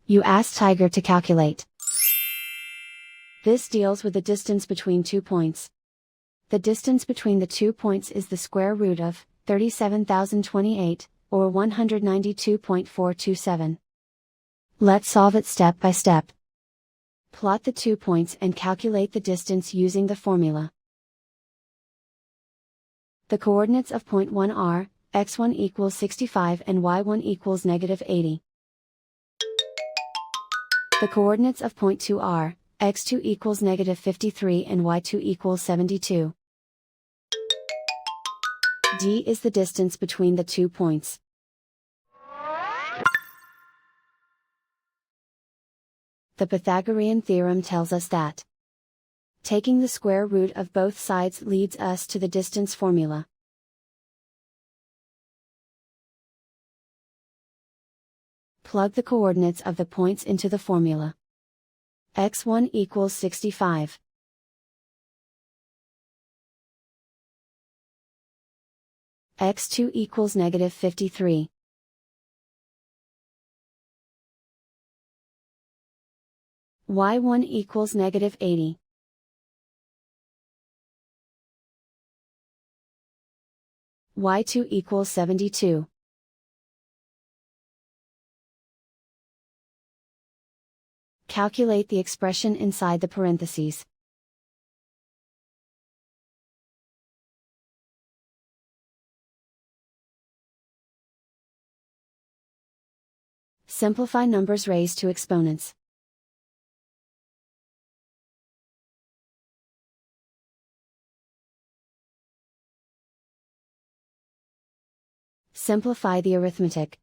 You ask Tiger to calculate. This deals with the distance between 2 points. The distance between the 2 points is the square root of 37,028, or 192.427. Let's solve it step by step. Plot the 2 points and calculate the distance using the formula. The coordinates of point 1 are, x1 equals 65 and y1 equals -80. The coordinates of point 2 are, x2 equals -53 and y2 equals 72. D is the distance between the 2 points. The Pythagorean theorem tells us that taking the square root of both sides leads us to the distance formula. Plug the coordinates of the points into the formula. x1 equals 65. x2 equals -53. y1 equals -80. y2 equals 72. Calculate the expression inside the parentheses. Simplify numbers raised to exponents. Simplify the arithmetic.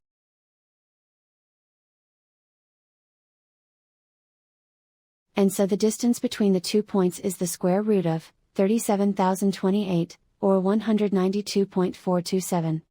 And so the distance between the 2 points is the square root of 37,028, or 192.427.